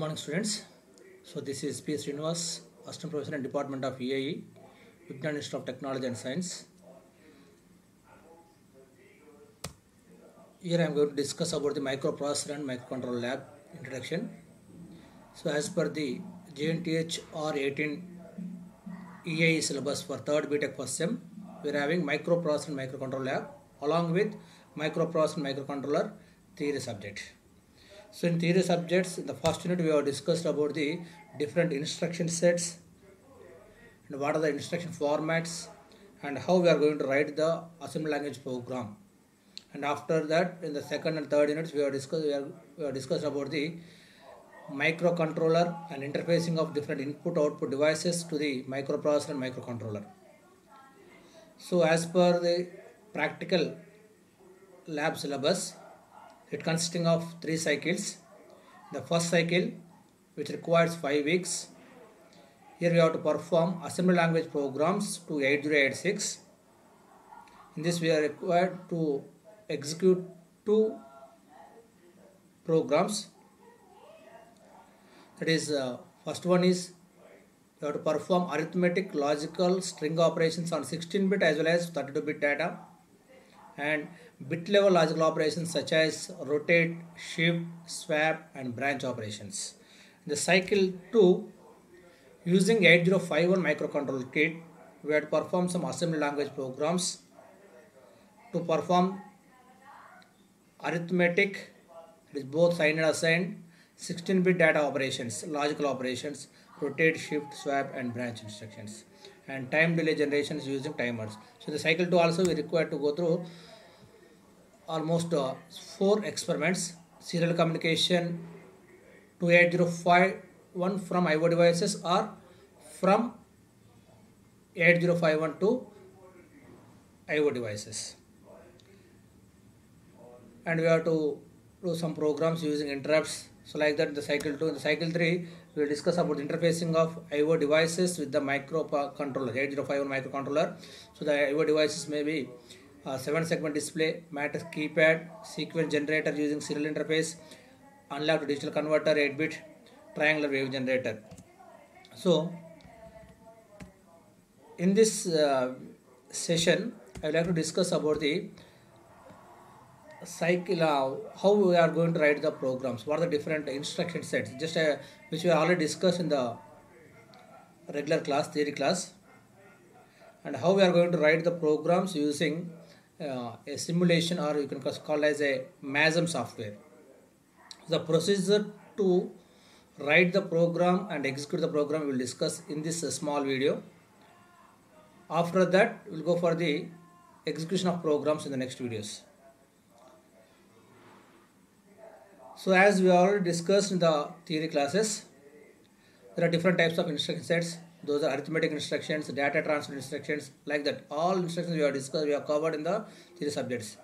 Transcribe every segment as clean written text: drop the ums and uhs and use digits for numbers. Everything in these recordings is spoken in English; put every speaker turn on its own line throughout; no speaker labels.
morning, students. So this is P. Srinivas, Assistant Professor in Department of EAE, Vignan Institute of Technology and Science. Here I am going to discuss about the microprocessor and microcontroller lab introduction. So as per the JNTH R18 EAE syllabus for 3rd BTech first sem, we are having microprocessor and microcontroller lab along with microprocessor and microcontroller theory subject. So in theory subjects, in the first unit we have discussed about the different instruction sets and what are the instruction formats and how we are going to write the assembly language program. And after that, in the second and third units, we have discussed about the microcontroller and interfacing of different input-output devices to the microprocessor and microcontroller. So as per the practical lab syllabus, it consisting of 3 cycles. The first cycle, which requires 5 weeks. Here we have to perform assembly language programs to 8086. In this we are required to execute 2 programs. That is, first one is you have to perform arithmetic, logical, string operations on 16-bit as well as 32-bit data, and bit level logical operations such as rotate, shift, swap and branch operations. In the cycle 2, using 8051 microcontroller kit, we have to perform some assembly language programs to perform arithmetic, which is both signed and assigned, 16-bit data operations, logical operations, rotate, shift, swap and branch instructions, and time delay generations using timers. So the cycle 2 also we required to go through almost 4 experiments: serial communication to 8051 from IO devices or from 8051 to IO devices. And we have to do some programs using interrupts. So like that in the cycle 2. In the cycle 3, we will discuss about interfacing of IO devices with the microcontroller, 8051 microcontroller. So the IO devices may be 7-segment display, matrix keypad, sequence generator using serial interface, analog to digital converter, 8-bit, triangular wave generator. So in this session, I would like to discuss about the cycle, how we are going to write the programs, what are the different instruction sets, just which we already discussed in the regular class, theory class, and how we are going to write the programs using a simulation, or you can call as a MASM software. The procedure to write the program and execute the program we will discuss in this small video. After that, we will go for the execution of programs in the next videos. So as we already discussed in the theory classes, there are different types of instruction sets. Those are arithmetic instructions, data transfer instructions, like that. All instructions we have discussed, we have covered in the theory subjects.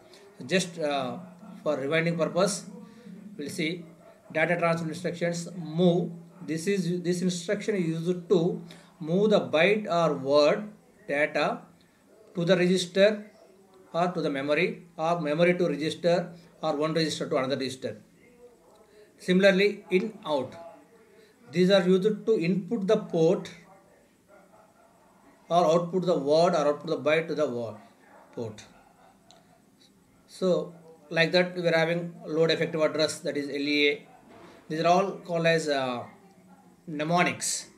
Just for rewinding purpose, we will see data transfer instructions. Move. This instruction is used to move the byte or word data to the register or to the memory, or memory to register, or one register to another register. Similarly, in, out. These are used to input the port or output the word or output the byte to the word port. So like that we are having load effective address, that is LEA. These are all called as mnemonics.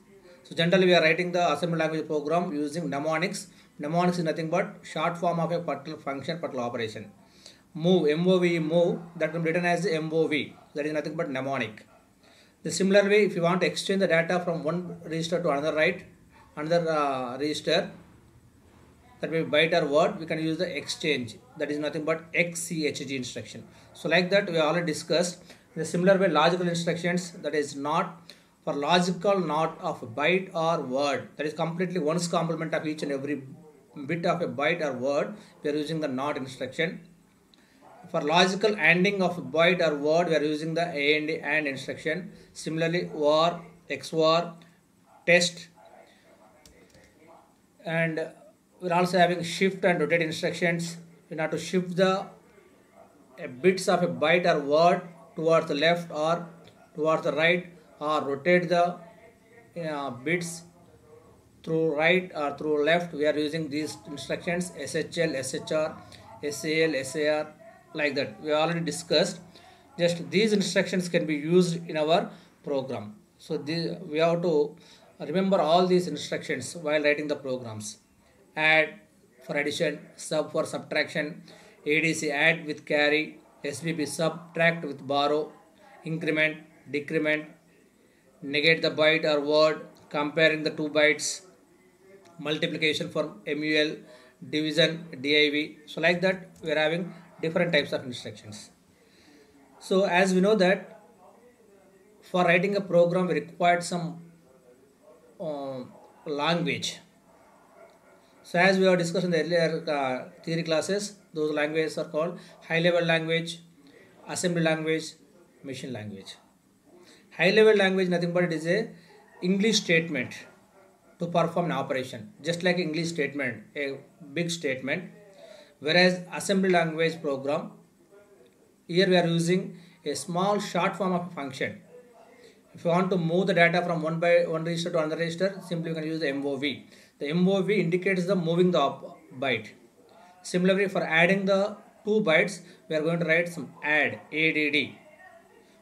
So generally we are writing the assembly language program using mnemonics. Mnemonics is nothing but short form of a particular function, particular operation. Move, MOV, move, that will be written as MOV, that is nothing but mnemonic. The similar way, if you want to exchange the data from one register to another, another register, that may be byte or word, we can use the exchange, that is nothing but XCHG instruction. So like that we already discussed. In a similar way, logical instructions, that is not for logical not of byte or word, that is completely one's complement of each and every bit of a byte or word, we are using the NOT instruction. For logical ANDing of byte or word, we are using the AND instruction. Similarly, OR, XOR, test, and we are also having shift and rotate instructions. We have to shift the bits of a byte or word towards the left or towards the right or rotate the bits through right or through left, we are using these instructions: SHL, SHR, SAL, SAR, like that. We already discussed. Just these instructions can be used in our program. So we have to remember all these instructions while writing the programs. Add for addition, sub for subtraction, ADC add with carry, SBB subtract with borrow, increment, decrement, negate the byte or word, comparing the two bytes, multiplication for MUL, division, DIV. So like that we are having different types of instructions. So as we know that for writing a program we required some language. So as we have discussed in the earlier theory classes, those languages are called high level language, assembly language, machine language. High level language nothing but it is a English statement to perform an operation, just like English statement, a big statement. Whereas assembly language program, here we are using a small short form of a function. If you want to move the data from one register to another register, simply you can use the MOV. The MOV indicates the moving the byte. Similarly, for adding the two bytes, we are going to write some add, ADD.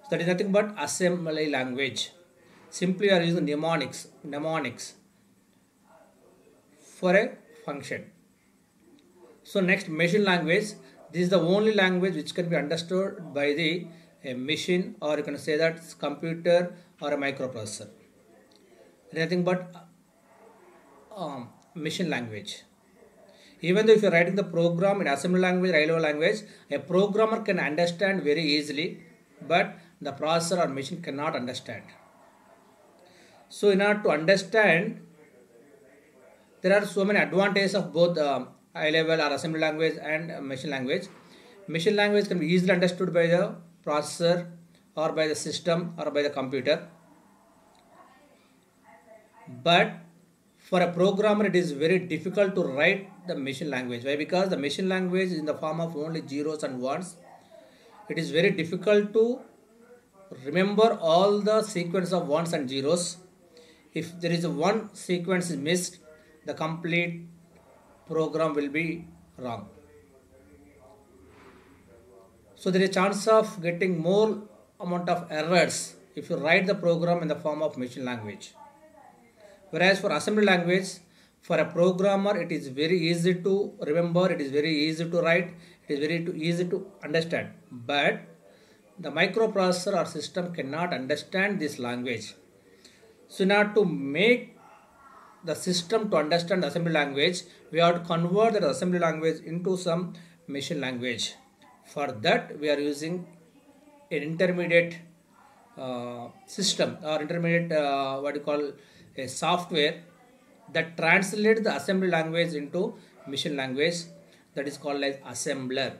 So that is nothing but assembly language. Simply you are using mnemonics for a function. So next, machine language. This is the only language which can be understood by the machine, or you can say that it's computer or a microprocessor. Nothing but machine language. Even though if you are writing the program in assembly language, high level language, a programmer can understand very easily, but the processor or machine cannot understand. So in order to understand, there are so many advantages of both high level or assembly language and machine language. Machine language can be easily understood by the processor or by the system or by the computer. But for a programmer, it is very difficult to write the machine language. Why? Because the machine language is in the form of only zeros and ones. It is very difficult to remember all the sequence of ones and zeros. If there is a one sequence is missed, the complete program will be wrong. So there is a chance of getting more amount of errors if you write the program in the form of machine language. Whereas for assembly language, for a programmer, it is very easy to remember, it is very easy to write, it is very easy to understand. But the microprocessor or system cannot understand this language. So in order to make the system to understand the assembly language, we have to convert the assembly language into some machine language. For that, we are using an intermediate system or intermediate a software that translates the assembly language into machine language, that is called as assembler.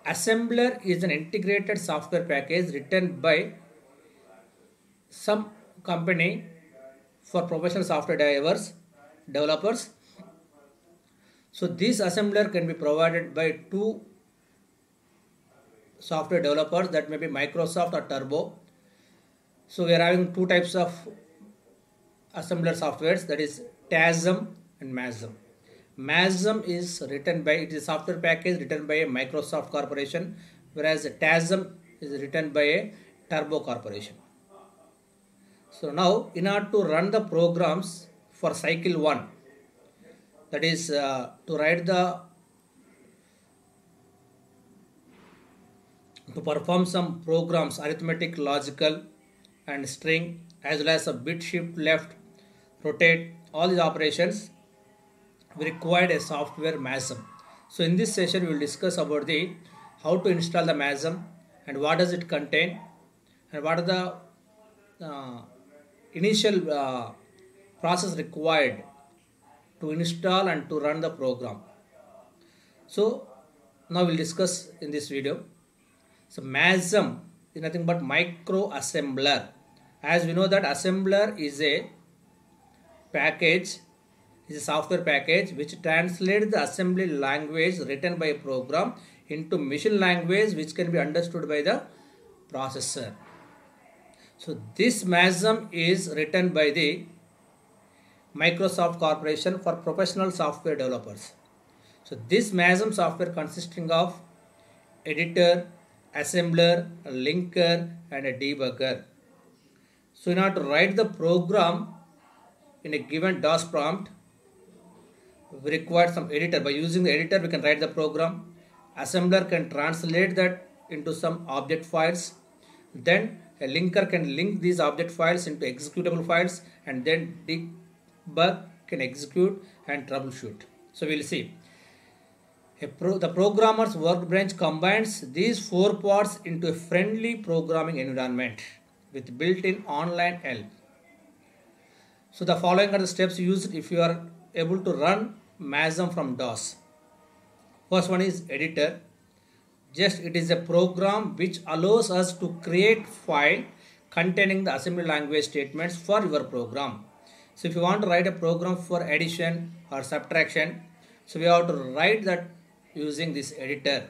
Assembler is an integrated software package written by some company for professional software developers. So this assembler can be provided by two software developers, that may be Microsoft or Turbo. So we are having two types of assembler softwares, that is TASM and MASM. MASM is written by, it is a software package written by a Microsoft corporation, whereas TASM is written by a Turbo corporation. So now in order to run the programs for cycle 1, that is to write to perform some programs, arithmetic, logical and string, as well as a bit shift left, rotate, all these operations, we required a software MASM. So in this session we will discuss about the how to install the MASM and what does it contain and what are the initial process required to install and to run the program. So now we'll discuss in this video. So MASM is nothing but micro assembler. As we know that assembler is a package, is a software package which translates the assembly language written by a program into machine language which can be understood by the processor. So this MASM is written by the Microsoft Corporation for professional software developers. So this MASM software consisting of editor, assembler, a linker and a debugger. So in order to write the program in a given DOS prompt, we require some editor. By using the editor we can write the program. Assembler can translate that into some object files. Then a linker can link these object files into executable files, and then debug can execute and troubleshoot. So we will see. The programmer's workbench combines these four parts into a friendly programming environment with built-in online help. So the following are the steps used if you are able to run MASM from DOS. First one is editor. Just it is a program which allows us to create file containing the assembly language statements for your program. So if you want to write a program for addition or subtraction, so we have to write that using this editor.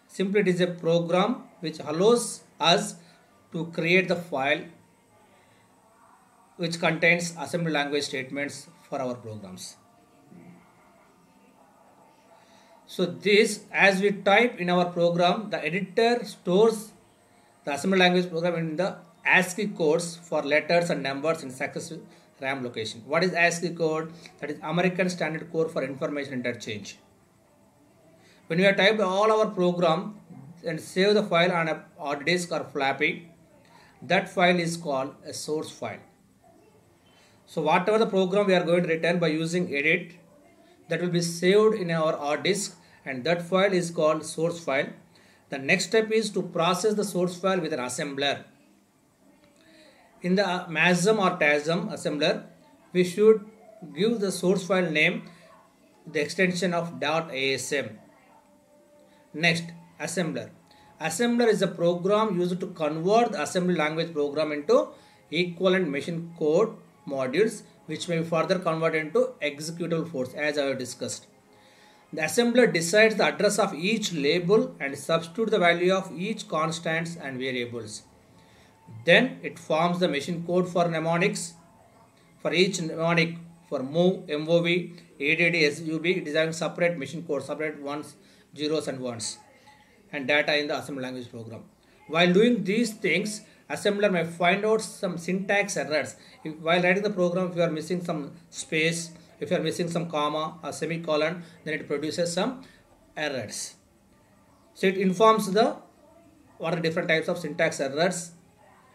Simply it is a program which allows us to create the file which contains assembly language statements for our programs. So this, as we type in our program, the editor stores the assembly language program in the ASCII codes for letters and numbers in successive RAM location. What is ASCII code? That is American Standard Code for Information Interchange. When we have typed all our program and save the file on a hard disk or floppy, that file is called a source file. So whatever the program we are going to return by using edit, that will be saved in our hard disk, and that file is called source file. The next step is to process the source file with an assembler. In the MASM or TASM assembler, we should give the source file name the extension of .asm. Next, assembler. Assembler is a program used to convert the assembly language program into equivalent machine code modules, which may be further converted into executable force, as I have discussed. The assembler decides the address of each label and substitutes the value of each constants and variables. Then it forms the machine code for mnemonics. For each mnemonic, for move, MOV, ADD, SUB, it is having separate machine code, separate ones, zeros and ones, and data in the assembly language program. While doing these things, assembler may find out some syntax errors. While writing the program, if you are missing some space, if you are missing some comma or semicolon, then it produces some errors. So it informs the what are different types of syntax errors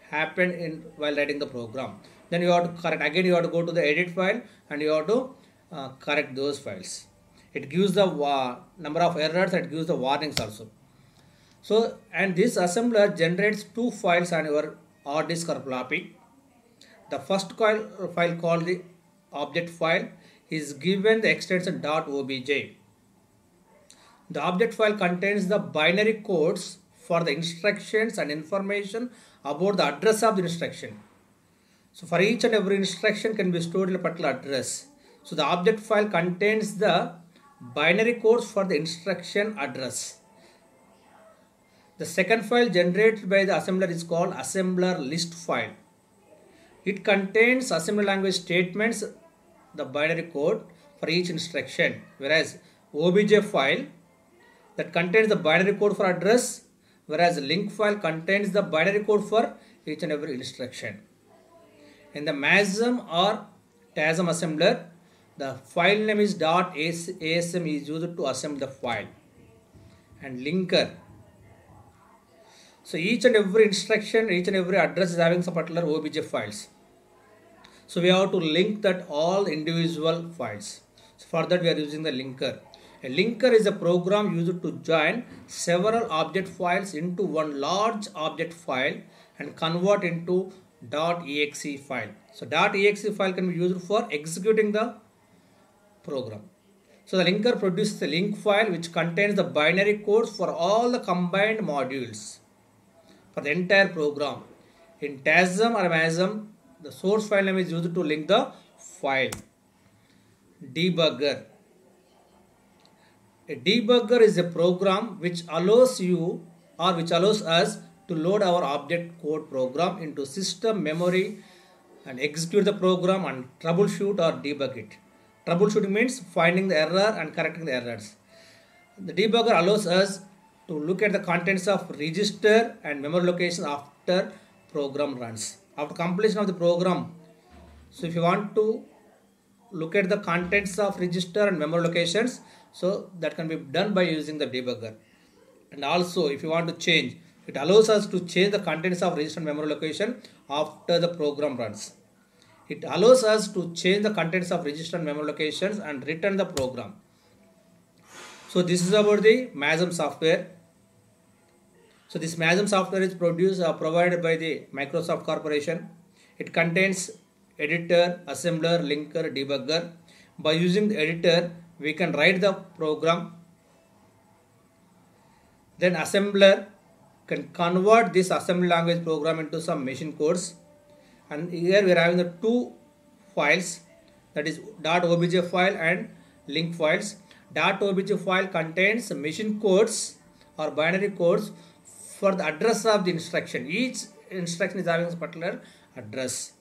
happen in while writing the program. Then you have to correct. Again, you have to go to the edit file and you have to correct those files. It gives the number of errors, and it gives the warnings also. So, and this assembler generates two files on your hard disk or floppy. The first file called the object file is given the extension .obj. The object file contains the binary codes for the instructions and information about the address of the instruction. So for each and every instruction can be stored in a particular address. So the object file contains the binary codes for the instruction address. The second file generated by the assembler is called assembler list file. It contains assembly language statements, the binary code for each instruction, whereas obj file that contains the binary code for address, whereas link file contains the binary code for each and every instruction. In the MASM or TASM assembler, the file name is .asm is used to assemble the file, and linker. So each and every instruction, each and every address is having some particular obj files. So we have to link that all individual files. So for that we are using the linker. A linker is a program used to join several object files into one large object file and convert into .exe file. So .exe file can be used for executing the program. So the linker produces a link file which contains the binary codes for all the combined modules for the entire program. In TASM or MASM, the source file name is used to link the file. Debugger. A debugger is a program which allows you or which allows us to load our object code program into system memory and execute the program and troubleshoot or debug it. Troubleshooting means finding the error and correcting the errors. The debugger allows us to look at the contents of register and memory locations after program runs. After completion of the program, so if you want to look at the contents of register and memory locations, so that can be done by using the debugger. And also if you want to change, it allows us to change the contents of register and memory location after the program runs. It allows us to change the contents of register and memory locations and return the program. So this is about the MASM software. So this MASM software is provided by the Microsoft Corporation. It contains editor, assembler, linker, debugger. By using the editor, we can write the program. Then assembler can convert this assembly language program into some machine codes. And here we are having the two files, that is .obj file and link files. .obj file contains machine codes or binary codes for the address of the instruction. Each instruction is having a particular address.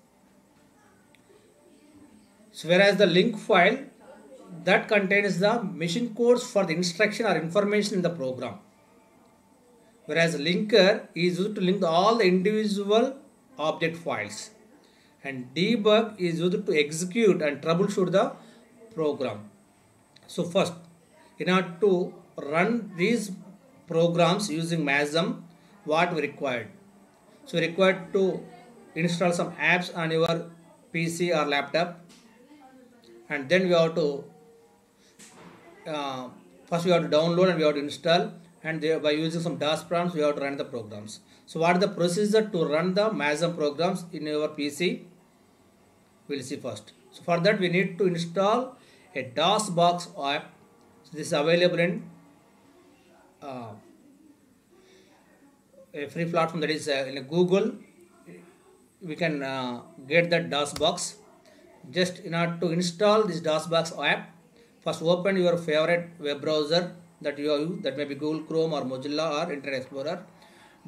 So whereas the link file, that contains the machine codes for the instruction or information in the program. Whereas linker is used to link all the individual object files. And debug is used to execute and troubleshoot the program. So first, in order to run these programs using MASM, what we required? So we required to install some apps on your PC or laptop, and then we have to first we have to download and we have to install, and by using some DOS prompts we have to run the programs. So what is the procedure to run the MASM programs in your PC? We will see first. So for that we need to install a DOSBox app. So this is available in a free platform, that is in Google. We can get that DOSBox. Just in order to install this DOSBox app, first open your favorite web browser that you use, that may be Google Chrome or Mozilla or Internet Explorer.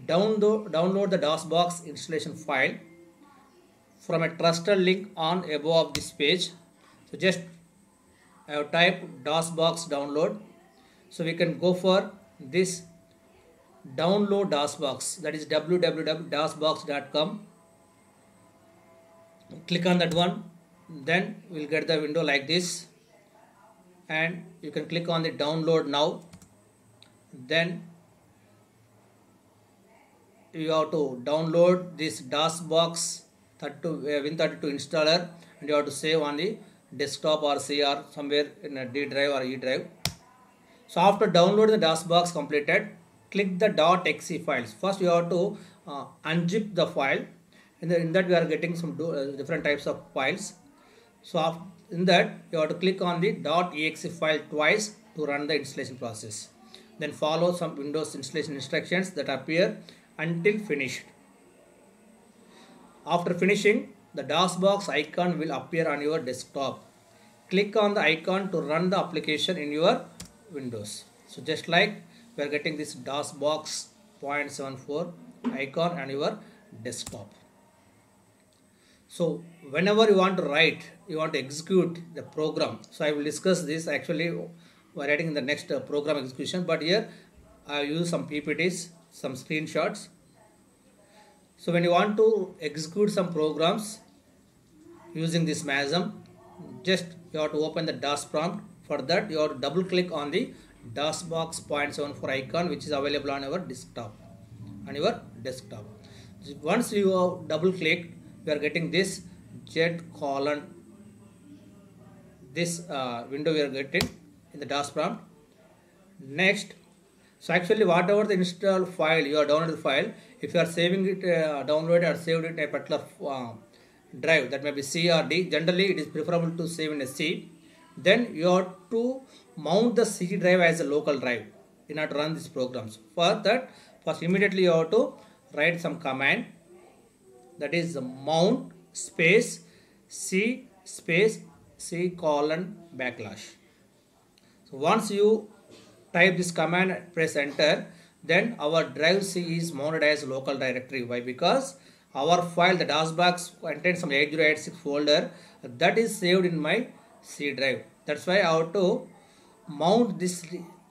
Download the DOSBox installation file from a trusted link on above this page. So just I have typed DOSBox download. So we can go for this download DOSBox, that is www.dosbox.com. Click on that one, then we'll get the window like this, and you can click on the download now. Then you have to download this DOSBox Win32 installer, and you have to save on the desktop or C or somewhere in a D drive or E drive. So after downloading the DOSBox completed, click the .exe files. First you have to unzip the file. In that we are getting some different types of files. So in that you have to click on the .exe file twice to run the installation process. Then follow some Windows installation instructions that appear until finished. After finishing, the DOSBox icon will appear on your desktop. Click on the icon to run the application in your Windows. So just like we are getting this DOSBox 0.74 icon on your desktop. So whenever you want to write, you want to execute the program. So I will discuss this actually we are writing in the next program execution, but here I use some PPTs, some screenshots. So when you want to execute some programs using this MASM, just you have to open the DOS prompt. For that you have to double click on the DOSBox 0.74 icon, which is available on your desktop. Once you have double clicked, we are getting this this window we are getting in the DOS prompt. Next, so actually whatever the install file you are downloaded file, if you are saving it, downloaded or saved it in a particular drive, that may be C or D. Generally it is preferable to save in a C. Then you have to mount the C drive as a local drive in order to run these programs. For that, first immediately you have to write some command, that is mount space C space C:/. So once you type this command, press enter, then our drive C is mounted as local directory. Why? Because our file, the DOSBox, contains some 8086 folder that is saved in my C drive. That's why I have to mount this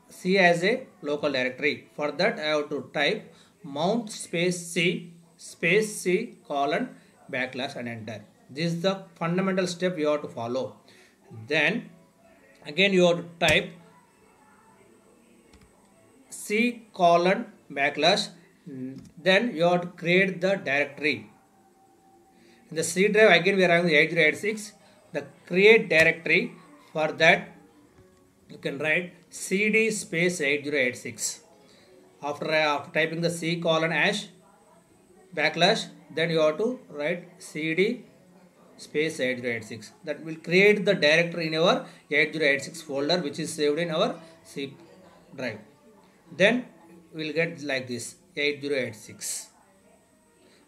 C as a local directory. For that I have to type mount space C colon / and enter. This is the fundamental step you have to follow. Then again you have to type C colon / then you have to create the directory. In the C drive again we are having the 8086, the create directory. For that you can write cd space 8086. After typing the C colon / then you have to write cd space 8086. That will create the directory in our 8086 folder which is saved in our C drive. Then we will get like this 8086.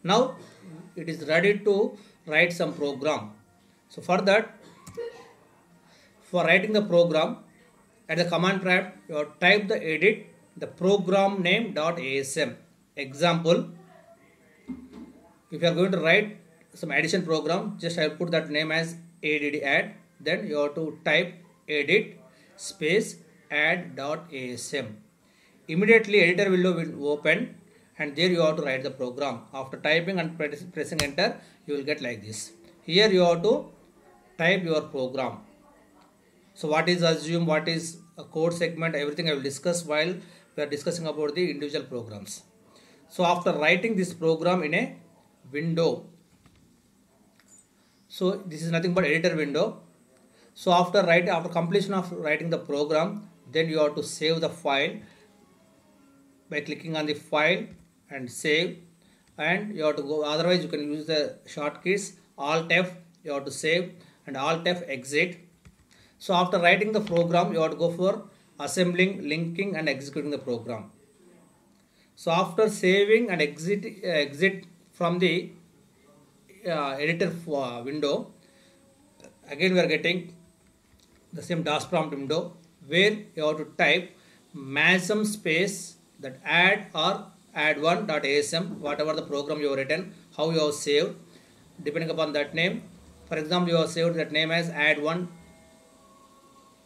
Now it is ready to write some program. So for that, for writing the program, at the command prompt you have type the edit the program name .asm. Example, if you are going to write some addition program, just I will put that name as add. Then you have to type edit space add.asm. Immediately editor window will open and there you have to write the program. After typing and pressing enter, you will get like this. Here you have to type your program. So what is assume, what is a code segment, everything I will discuss while we are discussing about the individual programs. So after writing this program in a window, so this is nothing but editor window. So after completion of writing the program, then you have to save the file by clicking on the file and save, and you have to go, otherwise you can use the shortkeys Alt F, you have to save, and Alt F exit. So after writing the program, you have to go for assembling, linking and executing the program. So after saving and exit from the editor window, again we are getting the same DOS prompt window where you have to type masm space that add1.asm, whatever the program you have written, how you have saved, depending upon that name. For example, you have saved that name as add1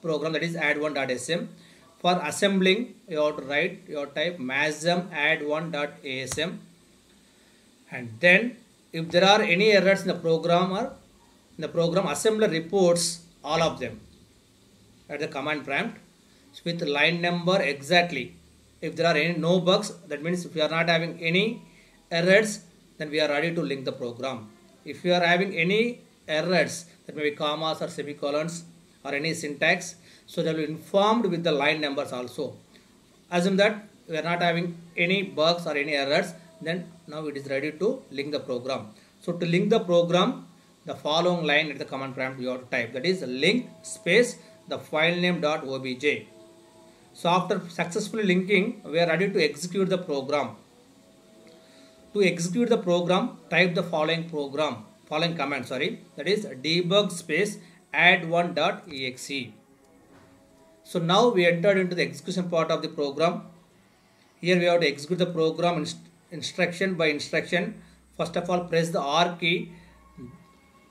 program, that is add1.asm. For assembling, you have to type masm add1.asm, and then if there are any errors in the program assembler reports all of them at the command prompt with line number exactly. If there are no bugs, that means if we are not having any errors, then we are ready to link the program. If you are having any errors, that may be commas or semicolons or any syntax, so they will be informed with the line numbers also. Assume that we are not having any bugs or any errors, then now it is ready to link the program. So to link the program, the following line at the command prompt you have to type, that is link space the file name .obj. So after successfully linking, we are ready to execute the program. To execute the program, type the following command, that is debug space add1.exe. So now we entered into the execution part of the program. Here we have to execute the program instruction by instruction. First of all, press the R key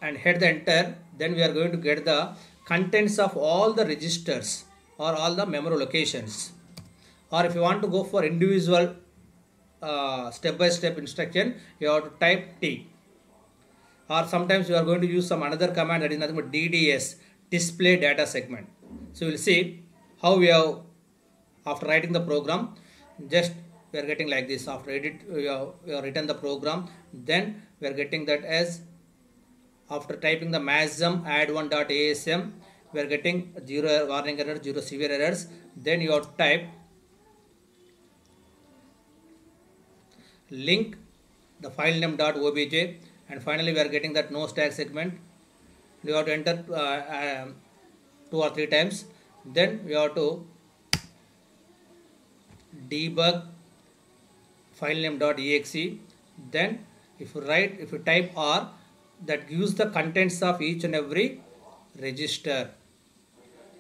and hit the enter. Then we are going to get the contents of all the registers or all the memory locations. Or if you want to go for individual step-by-step instruction, you have to type T. Or sometimes you are going to use some another command, that is nothing but DDS, display data segment. So we will see how we have, after writing the program, just we are getting like this. After edit, we have written the program, then we are getting that as, after typing the masm add1.asm, we are getting 0 warning error, 0 severe errors. Then you have to type link the file name .obj, and finally we are getting that no stack segment. You have to enter 2 or 3 times. Then we have to debug file name .exe. Then if you type R, that gives the contents of each and every register.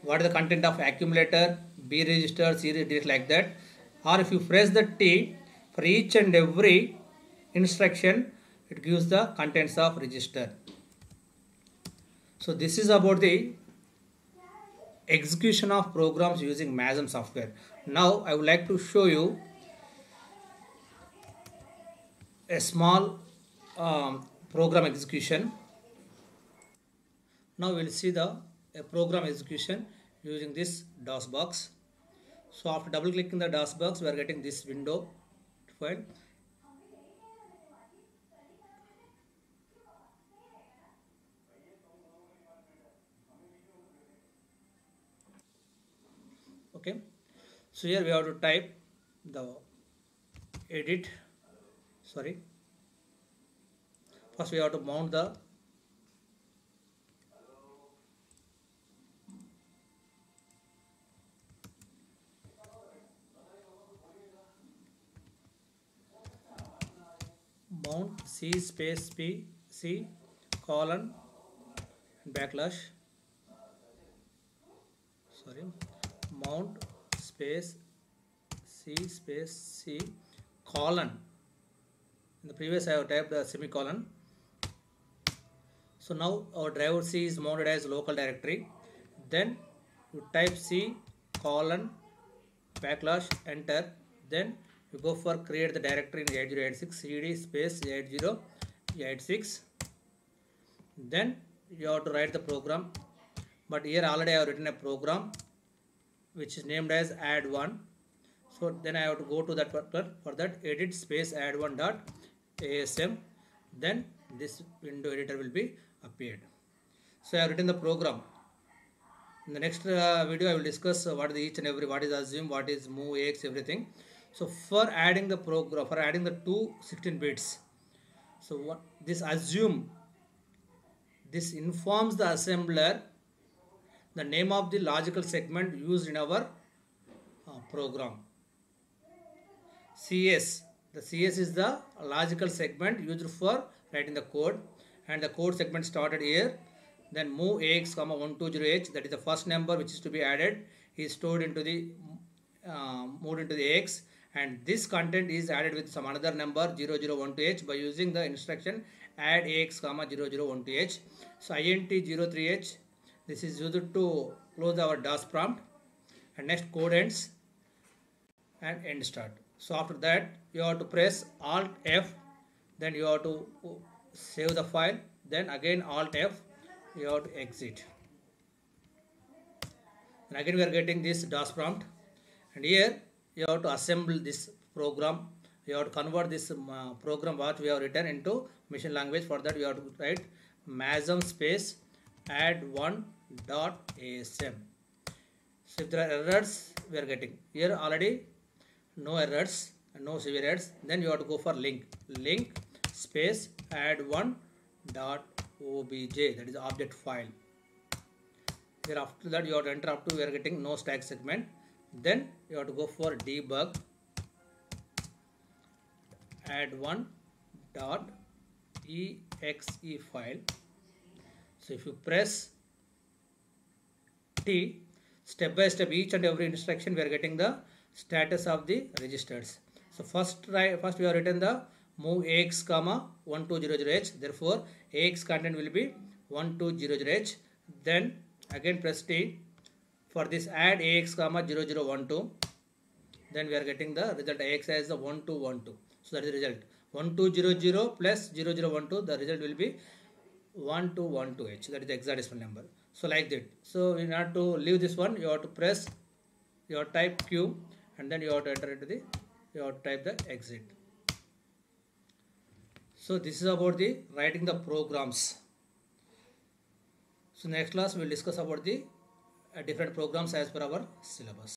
What is the content of accumulator, B register, C register, like that. or if you press the T for each and every instruction, it gives the contents of register. So this is about the execution of programs using MASM software. Now I would like to show you a small program execution. Now we will see the program execution using this DOS box. So after double clicking the DOS box, we are getting this window file. Okay, so here we have to type the edit. First we have to mount the C space P C colon backslash mount space C space C colon. In the previous I have typed the semicolon. So now our driver C is mounted as local directory. Then you type C colon backslash enter. Then you go for create the directory in 8086 cd space 8086. Then you have to write the program. But here already I have written a program which is named as add1. So then I have to go to that for that edit space add1 dot asm. Then this window editor will be appeared. So I have written the program. In the next video I will discuss what is each and every, what is assume, what is move, ax, everything. So for adding the program, for adding the two 16 bits, so what this assume, this informs the assembler the name of the logical segment used in our program. CS, the CS is the logical segment used for writing the code, and the code segment started here. Then move ax, 120h, that is the first number which is to be added, is stored into the moved into the x, and this content is added with some another number 0012h by using the instruction add ax, 0012h. So int 03h, this is used to close our DOS prompt, and next code ends and end start. So after that you have to press Alt F, then you have to save the file, then again Alt F, you have to exit, and again we are getting this DOS prompt, and here you have to assemble this program. You have to convert this program what we have written into machine language. For that we have to write MASM space add1 dot asm. So if there are errors we are getting here, already no errors and no severe errors, then you have to go for link space add1 dot obj, that is the object file. Here after that you have to enter up to we are getting no stack segment. Then you have to go for debug add1 dot exe file. So if you press T, step by step each and every instruction we are getting the status of the registers. So first we have written the move ax, 1200h, therefore ax content will be 1200h. Then again press T for this add ax, 0012, then we are getting the result ax as the 1212. So that is the result 1200 plus 0012, the result will be 1212h, that is the hexadecimal number. So like that. So in order to leave this one, you have to press, you have to type Q, and then you have to enter into the, you have to type the exit. So this is about the writing the programs. So next class we will discuss about the different programs as per our syllabus.